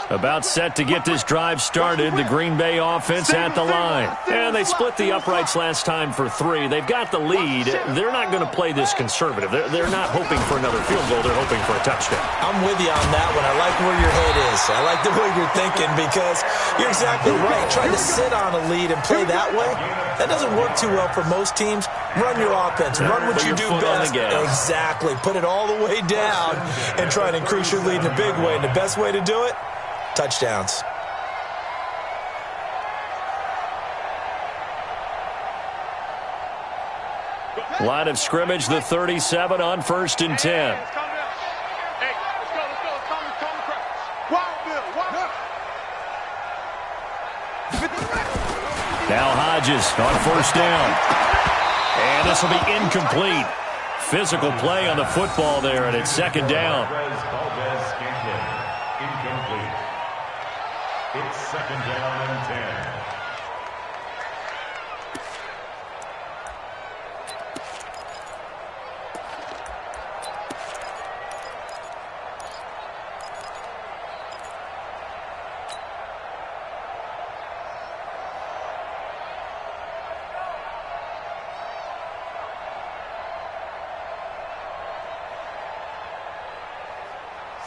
About set to get this drive started, the Green Bay offense at the line. And they split the uprights last time for 3. They've got the lead. They're not going to play this conservative. They're not hoping for another field goal. They're hoping for a touchdown. I'm with you on that one. I like where your head is. I like the way you're thinking because you're exactly right. Trying to sit on a lead and play that way, that doesn't work too well for most teams. Run your offense. Run what you do best. Exactly. Put it all the way down and try and increase your lead in a big way. And the best way to do it, touchdowns. Line of scrimmage, the 37 on 1st and 10. Now Hodges on 1st down. And this will be incomplete. Physical play on the football there, and it's 2nd down. It's 2nd down and 10.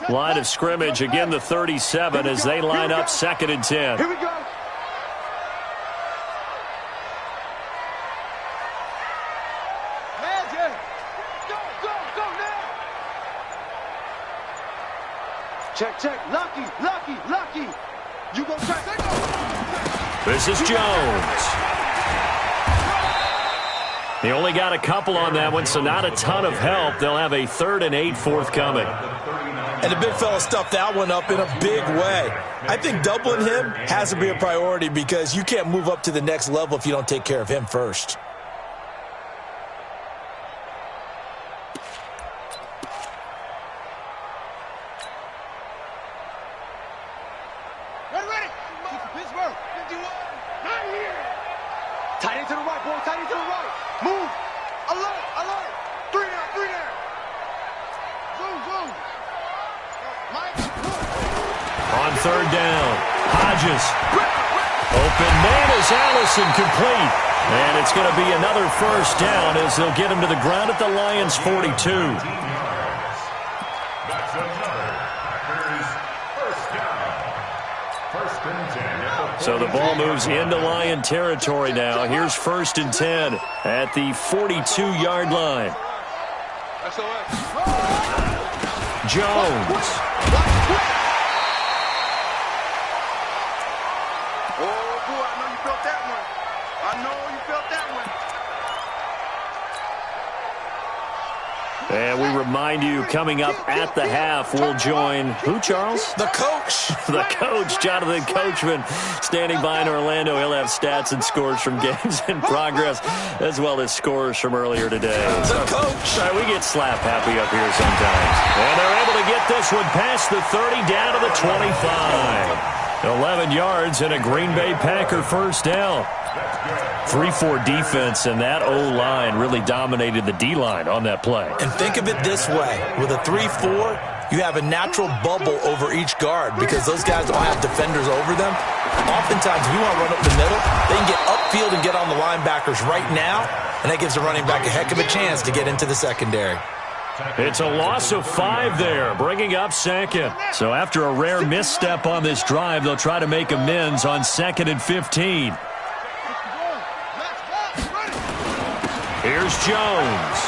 Line of scrimmage, again the 37 as they line up 2nd and 10. Here we go. Go now. Check. Lucky. You go check. This is Jones. He only got a couple on that one, so not a ton of help. They'll have a 3rd and 8 forthcoming. And the big fella stuffed that one up in a big way. I think doubling him has to be a priority because you can't move up to the next level if you don't take care of him first. Ready. Pittsburgh. 51. Not here. Tight end to the right, boy. Tight end to the right. Move. Alert. 3 there. Zoom. On 3rd down, Hodges. Open man is Allison, complete. And it's going to be another 1st down as they'll get him to the ground at the Lions' 42. That's another Packers 1st down. 1st and 10. So the ball moves into Lion territory now. Here's 1st and 10 at the 42-yard line. Jones. And we remind you, coming up at the half, we'll join who, Charles? The coach. The coach, Jonathan Coachman, standing by in Orlando. He'll have stats and scores from games in progress, as well as scores from earlier today. The coach. We get slap happy up here sometimes. And they're able to get this one past the 30 down to the 25. 11 yards and a Green Bay Packer 1st down. 3-4 defense, and that O-line really dominated the D-line on that play. And think of it this way. With a 3-4, you have a natural bubble over each guard because those guys don't have defenders over them. Oftentimes, if you want to run up the middle, they can get upfield and get on the linebackers right now, and that gives the running back a heck of a chance to get into the secondary. It's a loss of 5 there, bringing up 2nd. So after a rare misstep on this drive, they'll try to make amends on 2nd and 15. Here's Jones.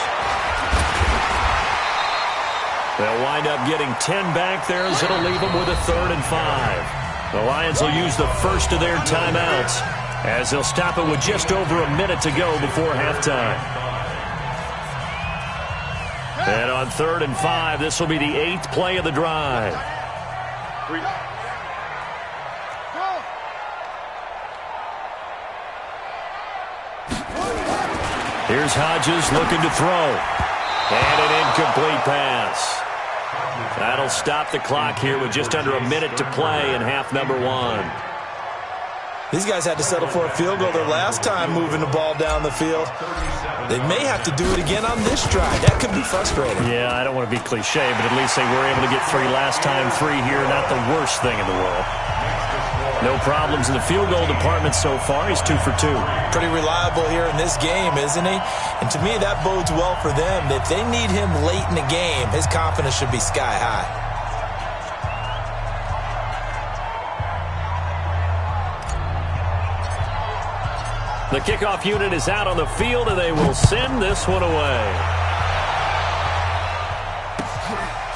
They'll wind up getting 10 back there as it'll leave them with a 3rd and 5. The Lions will use the first of their timeouts as they'll stop it with just over a minute to go before halftime. And on 3rd and 5, this will be the 8th play of the drive. Here's Hodges looking to throw. And an incomplete pass. That'll stop the clock here with just under a minute to play in half number 1. These guys had to settle for a field goal their last time moving the ball down the field. They may have to do it again on this drive. That could be frustrating. Yeah, I don't want to be cliche, but at least they were able to get 3 last time. 3 here, not the worst thing in the world. No problems in the field goal department so far. He's 2 for 2. Pretty reliable here in this game, isn't he? And to me, that bodes well for them. If they need him late in the game, his confidence should be sky high. The kickoff unit is out on the field, and they will send this one away.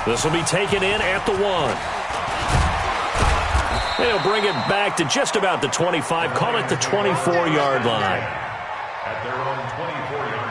This will be taken in at the 1. They'll bring it back to just about the 25. Call it the 24-yard line. At their own 24-yard line.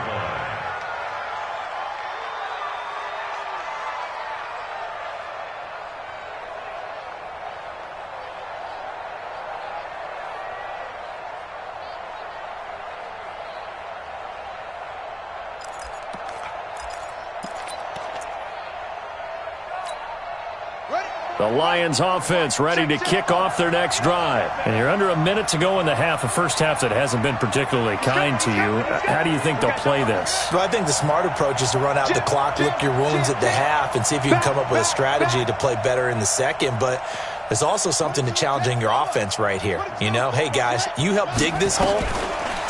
The Lions offense ready to kick off their next drive. And you're under a minute to go in the half, a first half that hasn't been particularly kind to you. How do you think they'll play this? Well, I think the smart approach is to run out the clock, lick your wounds at the half, and see if you can come up with a strategy to play better in the second. But there's also something to challenging your offense right here. You know, hey, guys, you help dig this hole.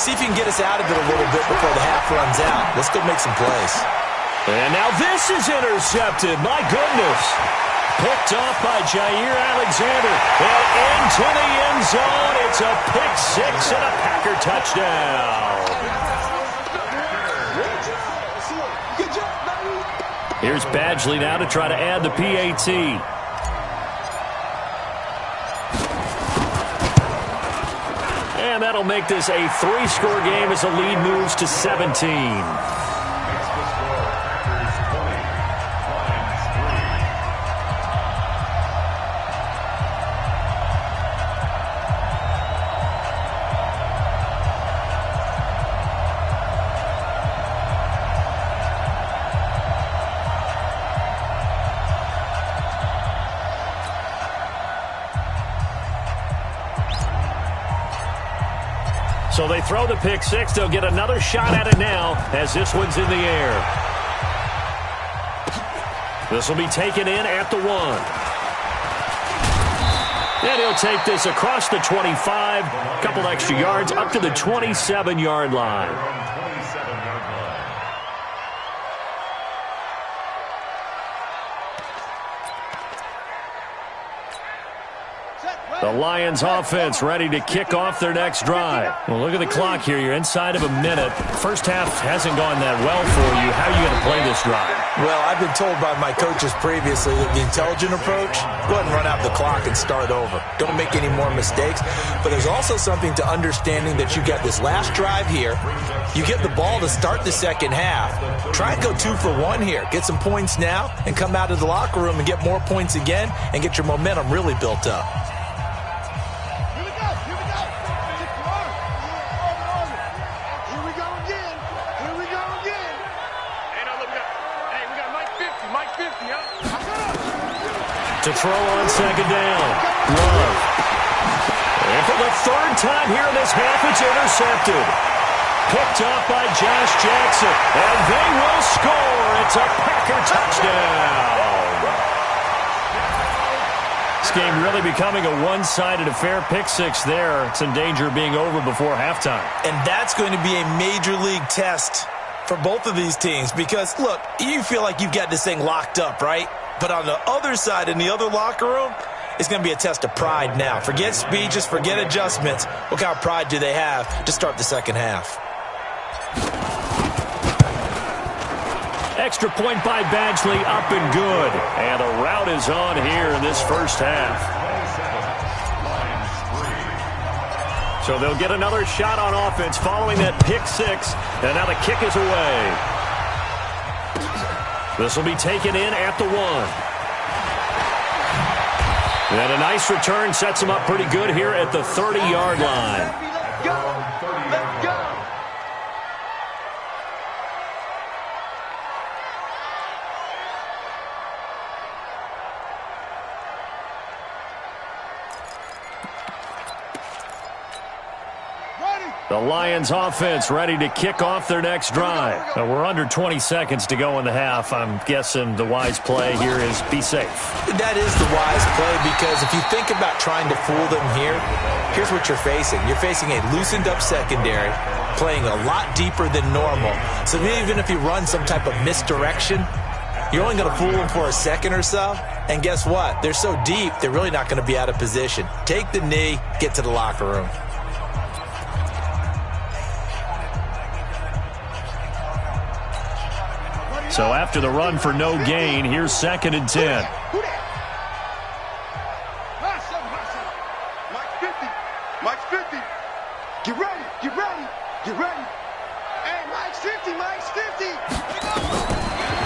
See if you can get us out of it a little bit before the half runs out. Let's go make some plays. And now this is intercepted. My goodness. Picked off by Jair Alexander. And into the end zone. It's a pick 6 and a Packer touchdown. Here's Badgley now to try to add the PAT. And that'll make this a 3-score game as the lead moves to 17. So they throw the pick 6. They'll get another shot at it now as this one's in the air. This will be taken in at the 1. And he'll take this across the 25. A couple extra yards up to the 27-yard line. The Lions offense ready to kick off their next drive. Well, look at the clock here. You're inside of a minute. First half hasn't gone that well for you. How are you going to play this drive? Well, I've been told by my coaches previously that the intelligent approach, go ahead and run out the clock and start over. Don't make any more mistakes. But there's also something to understanding that you get this last drive here. You get the ball to start the second half. Try and go 2 for 1 here. Get some points now and come out of the locker room and get more points again and get your momentum really built up. To throw on second down. Love. And for the 3rd time here in this half, it's intercepted. Picked off by Josh Jackson. And they will score. It's a Packer touchdown. This game really becoming a one-sided affair. Pick 6 there. It's in danger of being over before halftime. And that's going to be a major league test for both of these teams. Because, look, you feel like you've got this thing locked up, right? But on the other side, in the other locker room, it's going to be a test of pride now. Forget speed, just forget adjustments. What kind of pride do they have to start the second half? Extra point by Badgley, up and good. And the route is on here in this first half. So they'll get another shot on offense following that pick 6. And now the kick is away. This will be taken in at the 1. And a nice return sets him up pretty good here at the 30-yard line. Let's go. The Lions offense ready to kick off their next drive. We're under 20 seconds to go in the half. I'm guessing the wise play here is be safe. That is the wise play, because if you think about trying to fool them here, here's what you're facing. You're facing a loosened up secondary, playing a lot deeper than normal. So even if you run some type of misdirection, you're only going to fool them for a second or so. And guess what? They're so deep, they're really not going to be out of position. Take the knee, get to the locker room. So after the run for no gain, here's 2nd and 10. Mike's 50. Mike's 50. Get ready. Get ready. Get ready. Hey, Mike's 50. Mike's 50.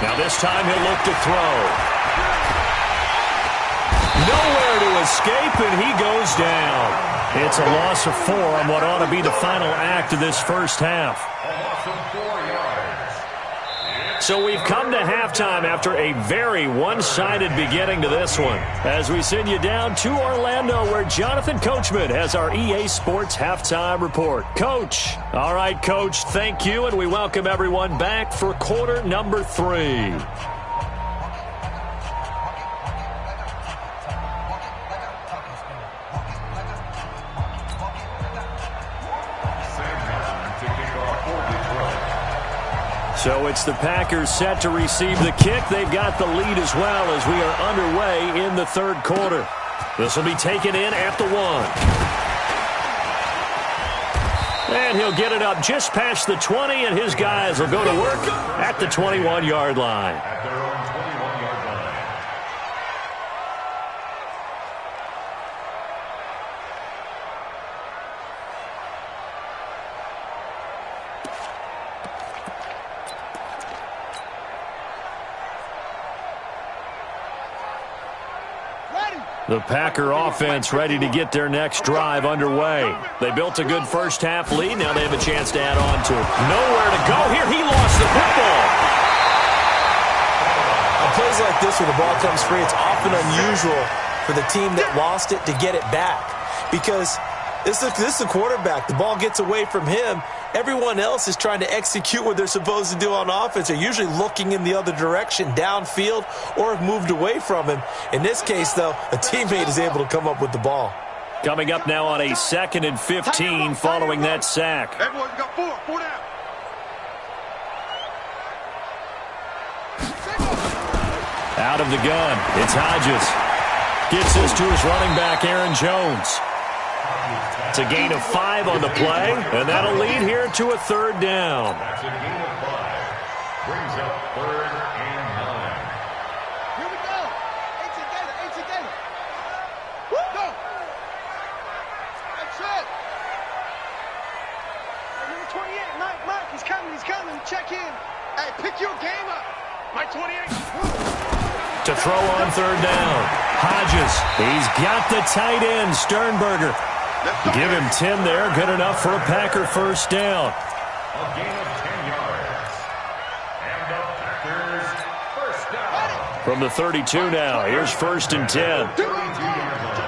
Now this time he'll look to throw. Nowhere to escape, and he goes down. It's a loss of 4 on what ought to be the final act of this first half. A loss of 4 yards. So we've come to halftime after a very one-sided beginning to this one, as we send you down to Orlando, where Jonathan Coachman has our EA Sports Halftime Report. Coach. All right, Coach, thank you, and we welcome everyone back for quarter number 3. So it's the Packers set to receive the kick. They've got the lead as well as we are underway in the third quarter. This will be taken in at the 1. And he'll get it up just past the 20, and his guys will go to work at the 21-yard line. At their own 21-yard line. The Packer offense ready to get their next drive underway. They built a good first half lead. Now they have a chance to add on to it. Nowhere to go here. He lost the football. On plays like this where the ball comes free, it's often unusual for the team that lost it to get it back, because this is the quarterback. The ball gets away from him. Everyone else is trying to execute what they're supposed to do on offense. They're usually looking in the other direction, downfield, or have moved away from him. In this case, though, a teammate is able to come up with the ball. Coming up now on a 2nd and 15 following that sack. Everyone got 4 down. Out of the gun, it's Hodges. Gets this to his running back, Aaron Jones. It's a gain of 5 on the play, and that'll lead here to a 3rd down. That's a gain of 5. Brings up 3rd and 9. Here we go. 8 together. Woo! Go. That's it. Number 28, Mike, he's coming. Check in. Hey, pick your game up. Mike 28. To throw on 3rd down. Hodges, he's got the tight end, Sternberger. Give him 10 there, good enough for a Packer first down. A gain of 10 yards. And the Packers first down. From the 32 now, here's 1st and 10. 32-yard line.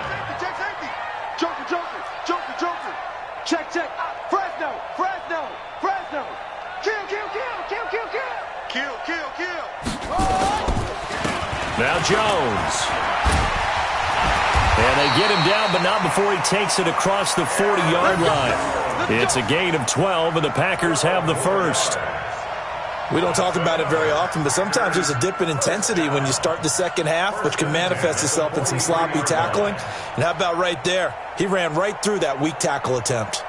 Joker. Check. Fresno. Kill. Now Jones. And they get him down, but not before he takes it across the 40-yard line. It's a gain of 12, and the Packers have the first. We don't talk about it very often, but sometimes there's a dip in intensity when you start the second half, which can manifest itself in some sloppy tackling. And how about right there? He ran right through that weak tackle attempt.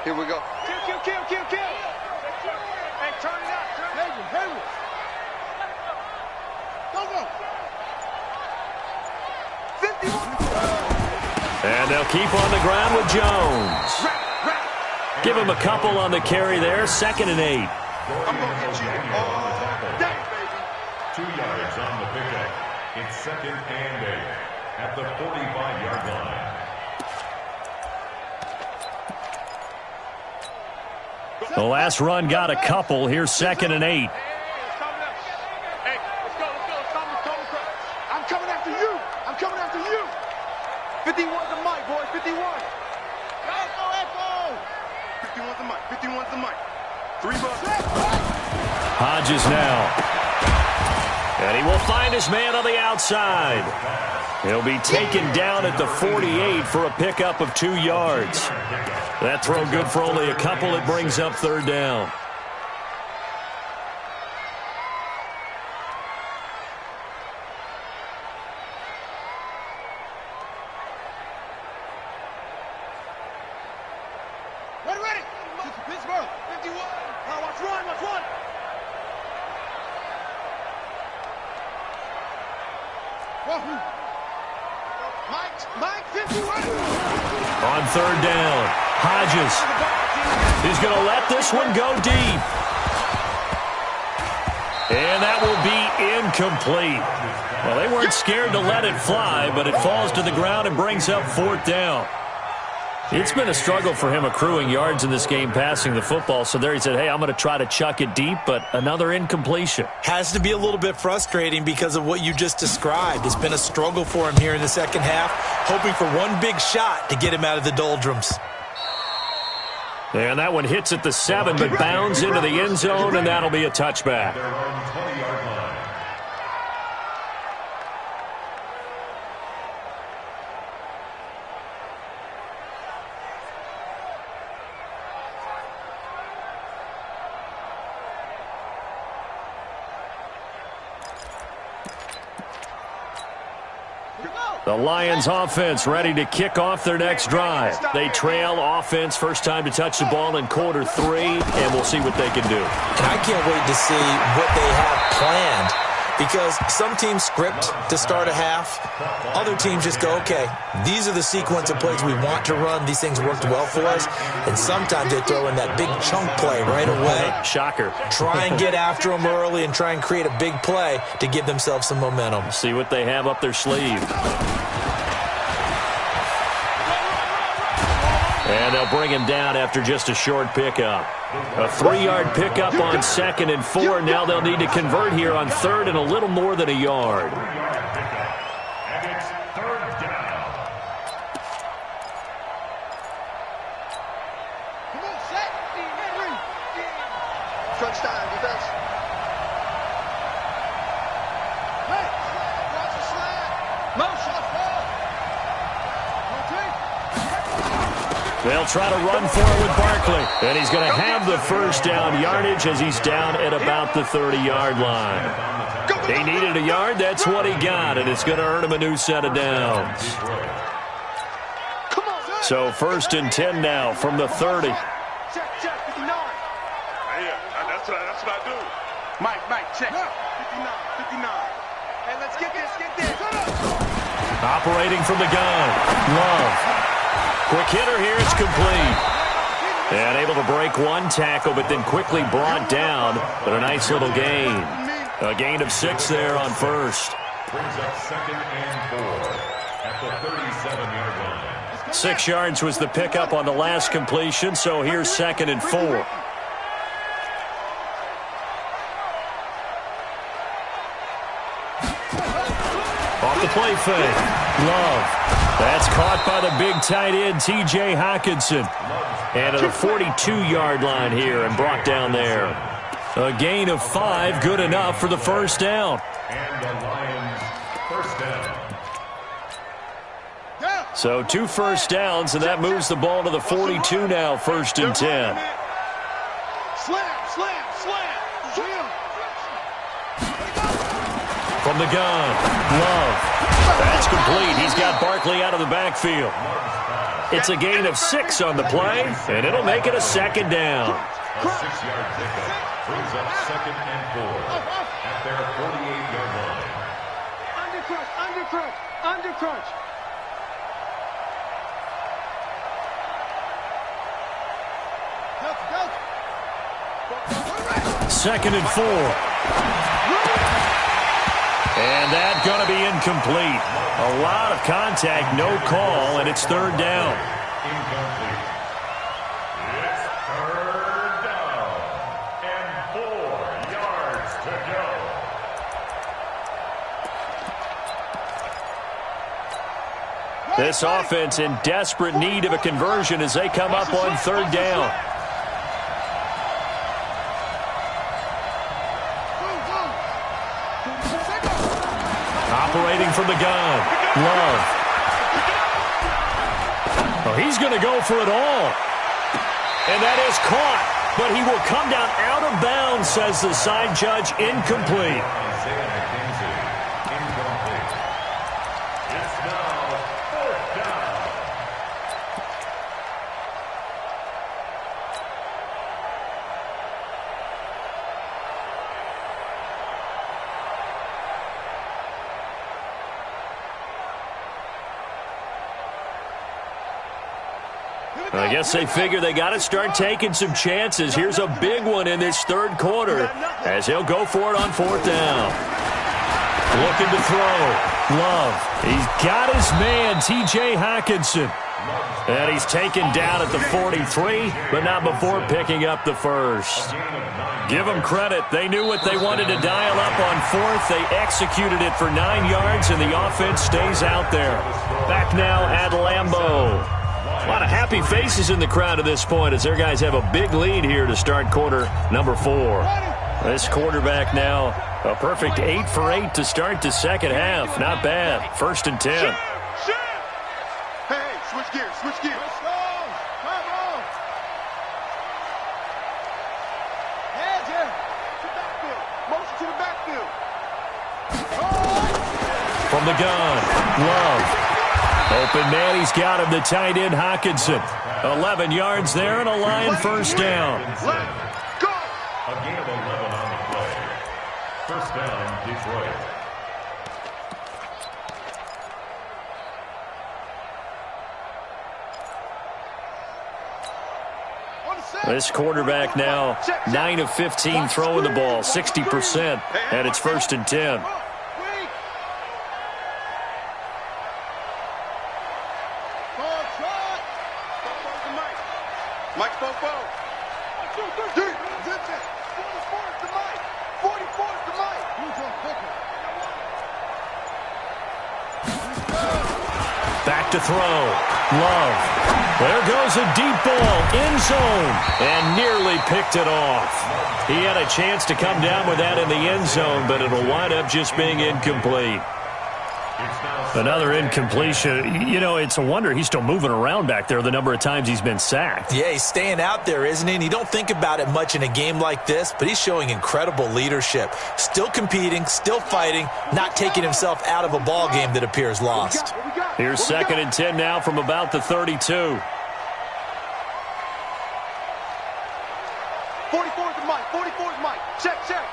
Here we go. Kill. Hey, turn it up. Henry. Go. 51. And they'll keep on the ground with Jones. Give him a couple on the carry there. 2nd and 8. I'm going to get you all day, baby. 2 yards on the pickup. It's 2nd and 8 at the 45-yard line. The last run got a couple. Here's 2nd and 8. Hey, let's go. I'm coming after you. 51's the mic, boys. 51. Echo. 51's the mic. 3 bucks. Hodges now. And he will find his man on the outside. He'll be taken down at the 48 for a pickup of 2 yards. That throw good for only a couple. It brings up 3rd down. Ready. Pittsburgh. 51. Watch one. Mike, 51. On 3rd down, Hodges. He's going to let this one go deep. And that will be incomplete. Well, they weren't scared to let it fly, but it falls to the ground and brings up 4th down. It's been a struggle for him accruing yards in this game passing the football. So there he said, hey, I'm going to try to chuck it deep, but another incompletion. Has to be a little bit frustrating because of what you just described. It's been a struggle for him here in the second half, hoping for one big shot to get him out of the doldrums. And that one hits at the 7, but bounds into the end zone, and that'll be a touchback. The Lions offense ready to kick off their next drive. They trail offense first time to touch the ball in quarter 3, and we'll see what they can do. And I can't wait to see what they have planned, because some teams script to start a half. Other teams just go, okay, these are the sequence of plays we want to run. These things worked well for us. And sometimes they throw in that big chunk play right away. Shocker. Try and get after them early and try and create a big play to give themselves some momentum. See what they have up their sleeve. And they'll bring him down after just a short pickup. A 3-yard pickup on 2nd and 4. Now they'll need to convert here on 3rd and a little more than a yard. And it's 3rd down. Come on, set. Henry. Crunch time, defense. Hey, watch the slant. Motion. They'll try to run for it with Barkley. And he's going to have the first down yardage as he's down at about the 30-yard line. He needed a yard. That's what he got, and it's going to earn him a new set of downs. So 1st and 10 now from the 30. Check, 59. Yeah, that's what I do. Mike, check. 59. Hey, let's get this. Operating from the gun. Love. Quick hitter here, it's complete. And able to break one tackle, but then quickly brought down. But a nice little gain. A gain of 6 there on 1st. Brings up 2nd and 4 at the 37-yard line. 6 yards was the pickup on the last completion, so here's 2nd and 4. Off the play fake. Love. That's caught by the big tight end, T.J. Hockenson. And at the 42-yard line here and brought down there. A gain of 5, good enough for the first down. And the Lions first down. So 2 first downs, and that moves the ball to the 42 now, 1st and 10. Slam. From the gun, Love. That's complete. He's got Barkley out of the backfield. It's a gain of 6 on the play, and it'll make it a 2nd down. A 6-yard pickup brings up 2nd and 4 at their 48-yard line. Under crunch. 2nd and 4. And that's going to be incomplete. A lot of contact, no call, and it's 3rd down. Incomplete. It's 3rd down. This offense in desperate need of a conversion as they come up on third down. Operating from the gun. Love. Oh, he's going to go for it all. And that is caught. But he will come down out of bounds, says the side judge. Incomplete. It's now fourth down. I guess they figure they got to start taking some chances. Here's a big one in this third quarter as he'll go for it on fourth down. Looking to throw. Love. He's got his man, T.J. Hockenson. And he's taken down at the 43, but not before picking up the first. Give them credit. They knew what they wanted to dial up on fourth. They executed it for 9 yards, and the offense stays out there. Back now at Lambeau. A lot of happy faces in the crowd at this point as their guys have a big lead here to start quarter number 4. This quarterback now, a perfect 8 for 8 to start the second half. Not bad. 1st and 10. Hey, switch gears, switch gears. Let's go. Come on. Heads in. To the backfield. Motion to the backfield. From the gun, Love. Open man, he's got him, the tight end, Hockenson. 11 yards there and a Lion first down. A gain of 11 on the play. First down, Detroit. This quarterback now 9 of 15 throwing the ball, 60%, and it's 1st and 10. Mike Bobo. 44 is the Mike. 44 is the Mike. Back to throw. Love. There goes a deep ball. End zone. And nearly picked it off. He had a chance to come down with that in the end zone, but it'll wind up just being incomplete. Another incompletion. You know, it's a wonder he's still moving around back there the number of times he's been sacked. Yeah, he's staying out there, isn't he? And you don't think about it much in a game like this, but he's showing incredible leadership. Still competing, still fighting, not taking himself out of a ball game that appears lost. Here's 2nd and 10 now from about the 32. 44 is the Mike. 44 is Mike. Check, check.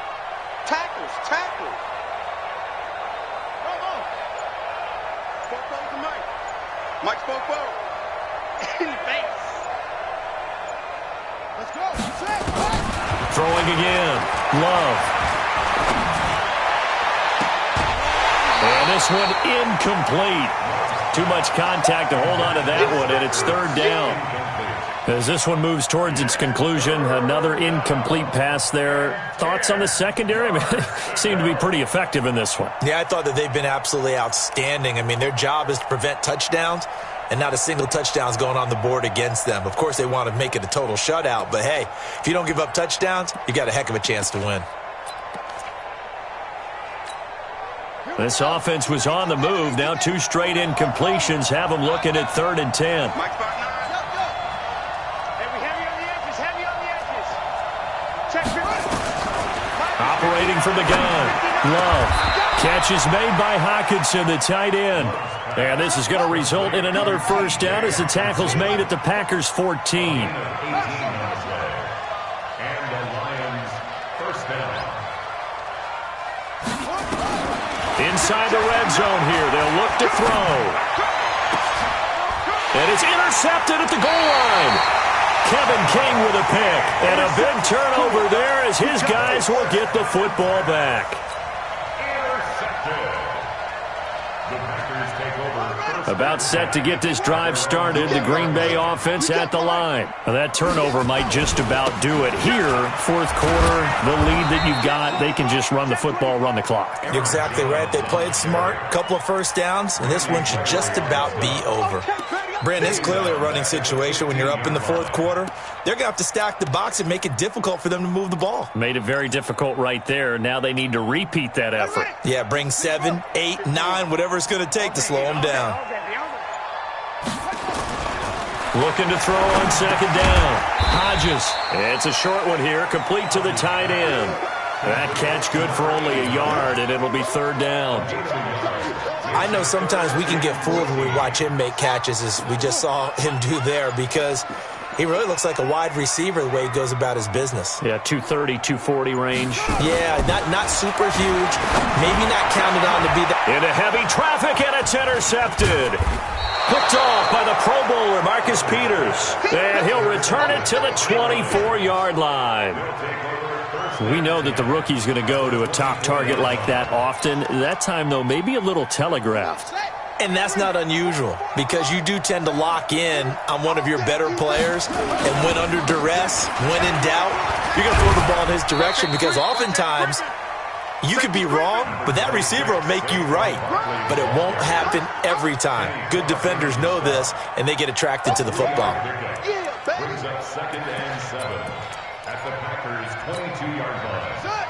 Tackles, tackles. Bobo's the Mike. Mike's Bobo. In the face. Let's go. Check. Throwing again. Love. And this one incomplete. Too much contact to hold on to that one, and it's 3rd down. As this one moves towards its conclusion, another incomplete pass there. Thoughts on the secondary? I mean, they seem to be pretty effective in this one. Yeah, I thought that they've been absolutely outstanding. I mean, their job is to prevent touchdowns, and not a single touchdown's going on the board against them. Of course, they want to make it a total shutout, but hey, if you don't give up touchdowns, you got a heck of a chance to win. This offense was on the move. Now 2 straight incompletions have them looking at 3rd and 10. Mike's back now. Heavy on the edges. Heavy on the edges. Check. Operating from the gun. Love. Catch is made by Hockenson, the tight end. And this is going to result in another first down as the tackle's made at the Packers' 14. And the Lions first down. Inside the red zone here. They'll look to throw. And it's intercepted at the goal line. Kevin King with a pick. And a big turnover there as his guys will get the football back. Intercepted. The Packers take About set to get this drive started, the Green Bay offense at the line. Now that turnover might just about do it. Here, fourth quarter, the lead that you've got, they can just run the football, run the clock. You're exactly right. They played smart, couple of first downs, and this one should just about be over. Brandon, it's clearly a running situation when you're up in the fourth quarter. They're going to have to stack the box and make it difficult for them to move the ball. Made it very difficult right there. Now they need to repeat that effort. Yeah, bring 7, 8, 9, whatever it's going to take to slow them down. Looking to throw on second down. Hodges. It's a short one here, complete to the tight end. That catch good for only a yard, and it'll be third down. I know sometimes we can get fooled when we watch him make catches, as we just saw him do there, because he really looks like a wide receiver the way he goes about his business. Yeah, 230, 240 range. Yeah, not super huge. Maybe not counted on to be the... Into heavy traffic, and it's intercepted. Picked off by the Pro Bowler, Marcus Peters. And he'll return it to the 24-yard line. We know that the rookie's going to go to a top target like that often. That time, though, maybe a little telegraphed. And that's not unusual, because you do tend to lock in on one of your better players, and when under duress, when in doubt, you're going to throw the ball in his direction, because oftentimes you could be wrong, but that receiver will make you right. But it won't happen every time. Good defenders know this, and they get attracted to the football. Brings up 2nd and 7 at the Packers' 22-yard line.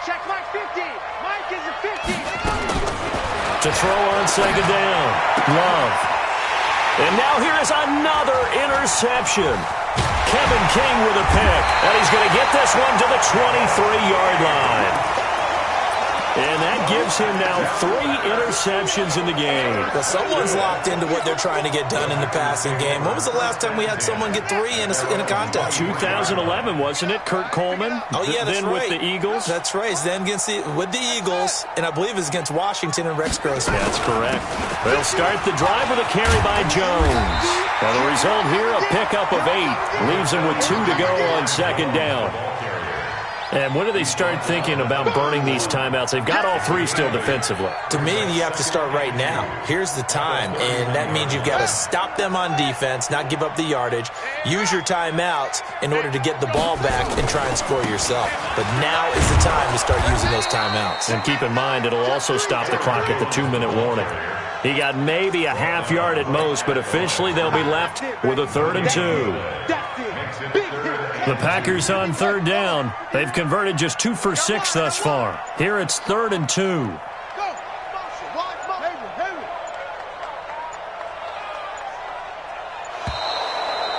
Check Mike 50. Mike is a 50. To throw on second down. Love. And now here is another interception. Kevin King with a pick. And he's going to get this one to the 23-yard line. And that gives him now 3 interceptions in the game. Well, someone's locked into what they're trying to get done in the passing game. When was the last time we had someone get 3 in a contest? 2011, wasn't it? Kurt Coleman? Oh, yeah, that's then right. with the Eagles? That's right. Then with the Eagles, and I believe it's against Washington and Rex Grossman. That's correct. They'll start the drive with a carry by Jones. Now the result here, a pickup of 8. Leaves him with 2 to go on second down. And when do they start thinking about burning these timeouts? They've got all 3 still defensively. To me, you have to start right now. Here's the time, and that means you've got to stop them on defense, not give up the yardage, use your timeouts in order to get the ball back and try and score yourself. But now is the time to start using those timeouts. And keep in mind, it'll also stop the clock at the 2-minute warning. He got maybe a half yard at most, but officially they'll be left with a 3rd and 2. The Packers on third down. They've converted just 2 for 6 thus far. Here it's 3rd and 2.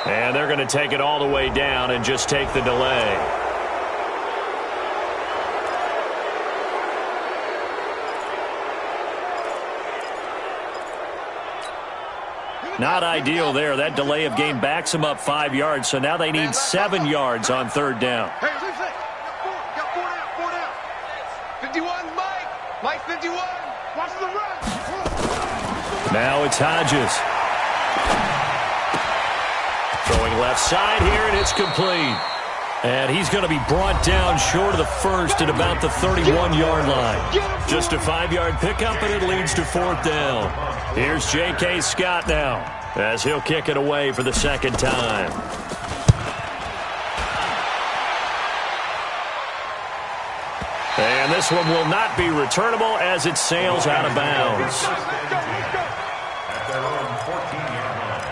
And they're going to take it all the way down and just take the delay. Not ideal there. That delay of game backs them up 5 yards, so now they need 7 yards on third down. Hey, listen. Got 4 down. 51, Mike. Mike 51. Watch the run. Now it's Hodges. Throwing left side here, and it's complete. And he's going to be brought down short of the first at about the 31-yard line. Just a 5-yard pickup, and it leads to 4th down. Here's J.K. Scott now, as he'll kick it away for the 2nd time. And this one will not be returnable as it sails out of bounds. At their own 14-yard line.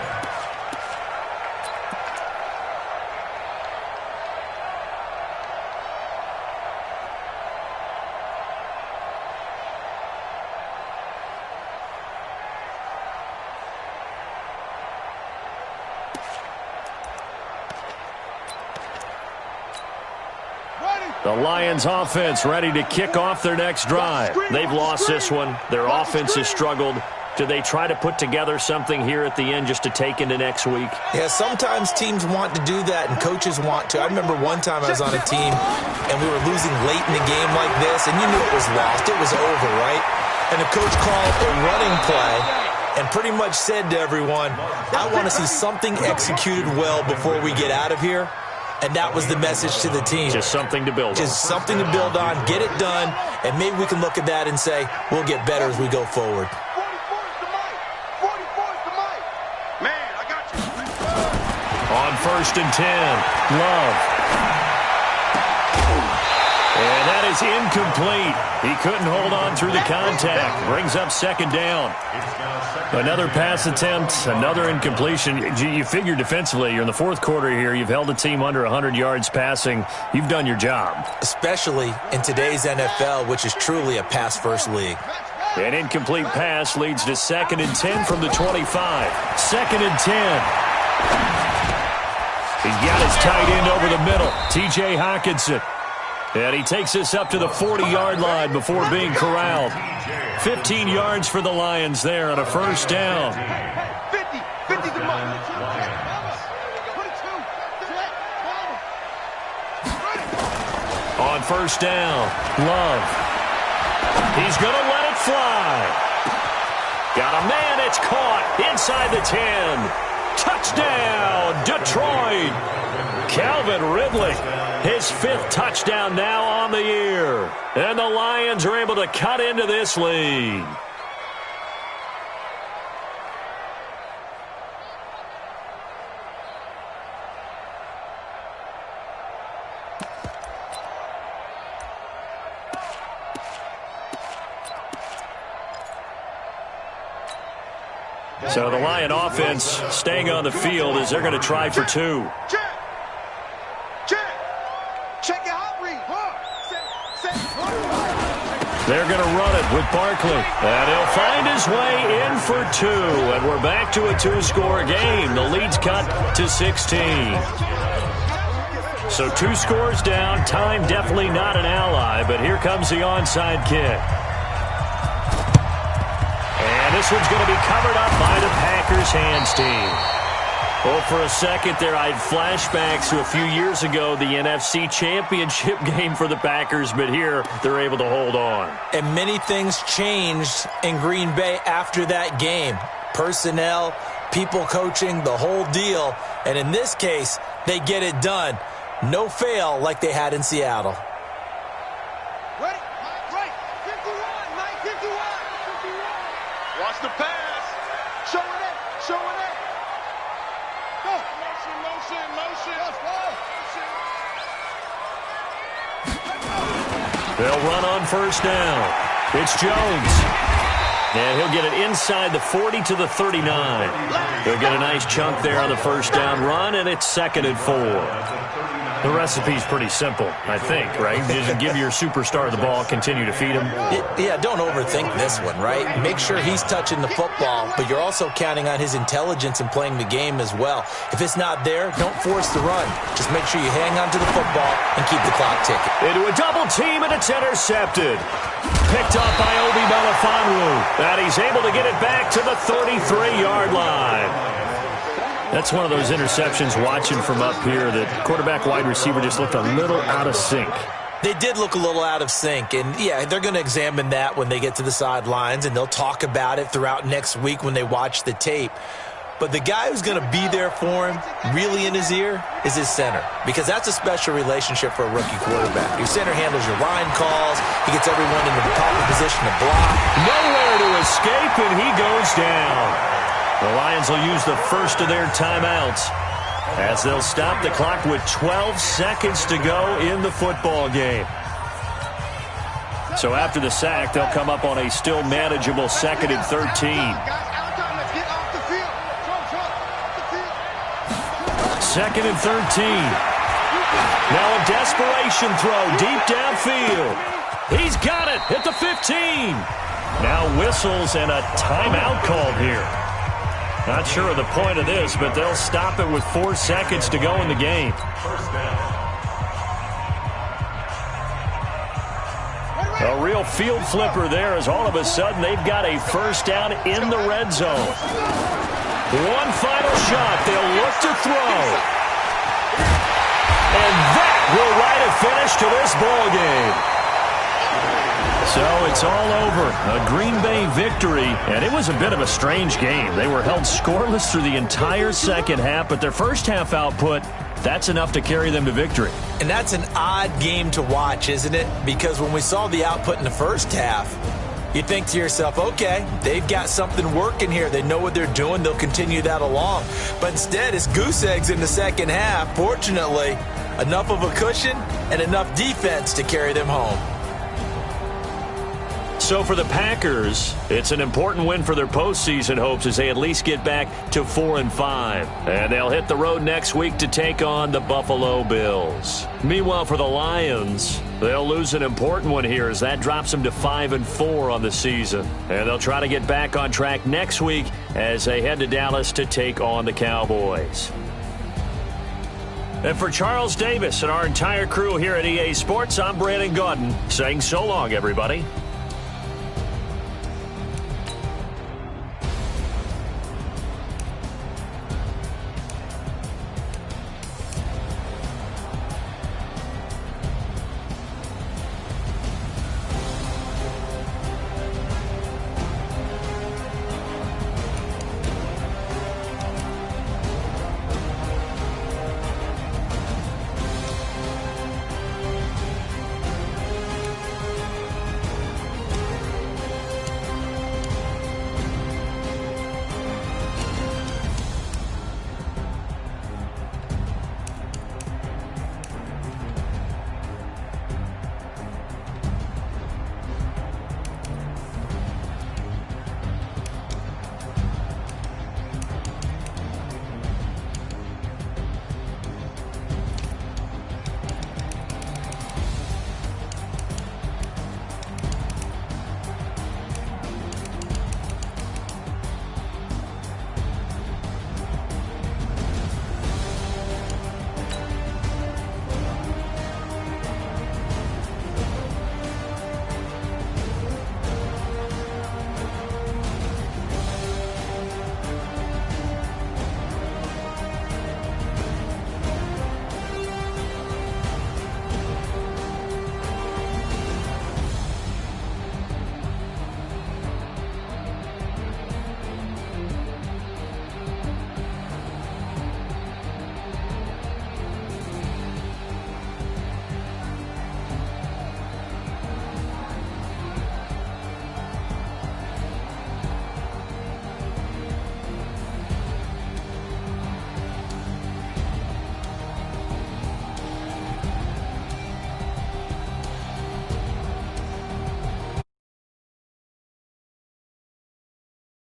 The Lions offense ready to kick off their next drive. They've lost this one. Their offense has struggled. Do they try to put together something here at the end just to take into next week? Yeah, sometimes teams want to do that and coaches want to. I remember one time I was on a team and we were losing late in the game like this, and you knew it was lost. It was over, right? And the coach called a running play and pretty much said to everyone, I want to see something executed well before we get out of here. And that was the message to the team. Just something to build on. Just something to build on, get it done, and maybe we can look at that and say, we'll get better as we go forward. 44's the mic. 44's the mic. Man, I got you. On 1st and 10, Love. And that is incomplete. He couldn't hold on through the contact. Brings up 2nd down. Another pass attempt, another incompletion. You figure defensively, you're in the 4th quarter here. You've held a team under 100 yards passing. You've done your job. Especially in today's NFL, which is truly a pass-first league. An incomplete pass leads to 2nd and 10 from the 25. 2nd and 10. He's got his tight end over the middle, T.J. Hockenson. And he takes us up to the 40-yard line before being corralled. 15 yards for the Lions there on a 1st down. 50. 50's the mic. On 1st down, Love. He's going to let it fly. Got a man, it's caught inside the 10. Touchdown, Detroit. Calvin Ridley, his 5th touchdown now on the year. And the Lions are able to cut into this lead. So the Lion offense staying on the field as they're going to try for 2. Check your hot read. They're going to run it with Barkley. And he'll find his way in for 2. And we're back to a 2-score game. The lead's cut to 16. So 2 scores down. Time definitely not an ally. But here comes the onside kick. And this one's going to be covered up by the Packers hands team. Well, for a second there, I had flashbacks to a few years ago, the NFC Championship game for the Packers, but here they're able to hold on. And many things changed in Green Bay after that game. Personnel, people coaching, the whole deal. And in this case, they get it done. No fail like they had in Seattle. Ready? Right. 51. 51. Watch the pass. Showing it. Showing it. Go. Motion. Let's go. They'll run on 1st down. It's Jones. And he'll get it inside the 40 to the 39. They'll get a nice chunk there on the 1st down run, and it's 2nd and 4. The recipe's pretty simple, I think, right? Just give your superstar the ball, continue to feed him. Yeah, don't overthink this one, right? Make sure he's touching the football, but you're also counting on his intelligence in playing the game as well. If it's not there, don't force the run. Just make sure you hang on to the football and keep the clock ticking. Into a double team, and it's intercepted. Picked up by Obi Melifonwu. And he's able to get it back to the 33-yard line. That's one of those interceptions watching from up here that quarterback wide receiver just looked a little out of sync. They did look a little out of sync, and yeah, they're going to examine that when they get to the sidelines, and they'll talk about it throughout next week when they watch the tape. But the guy who's going to be there for him, really in his ear, is his center, because that's a special relationship for a rookie quarterback. Your center handles your line calls. He gets everyone in the proper position to block. Nowhere to escape, and he goes down. The Lions will use the first of their timeouts as they'll stop the clock with 12 seconds to go in the football game. So after the sack, they'll come up on a still manageable 2nd and 13. 2nd and 13. Now a desperation throw deep downfield. He's got it at the 15. Now whistles and a timeout called here. Not sure of the point of this, but they'll stop it with 4 seconds to go in the game. A real field flipper there as all of a sudden they've got a 1st down in the red zone. One final shot. They'll look to throw. And that will write a finish to this ball game. So it's all over. A Green Bay victory, and it was a bit of a strange game. They were held scoreless through the entire second half, but their first half output, that's enough to carry them to victory. And that's an odd game to watch, isn't it? Because when we saw the output in the first half, you think to yourself, okay, they've got something working here. They know what they're doing. They'll continue that along. But instead, it's goose eggs in the second half. Fortunately, enough of a cushion and enough defense to carry them home. So for the Packers, it's an important win for their postseason hopes as they at least get back to 4-5. And they'll hit the road next week to take on the Buffalo Bills. Meanwhile, for the Lions, they'll lose an important one here as that drops them to 5-4 on the season. And they'll try to get back on track next week as they head to Dallas to take on the Cowboys. And for Charles Davis and our entire crew here at EA Sports, I'm Brandon Gaudin saying so long, everybody.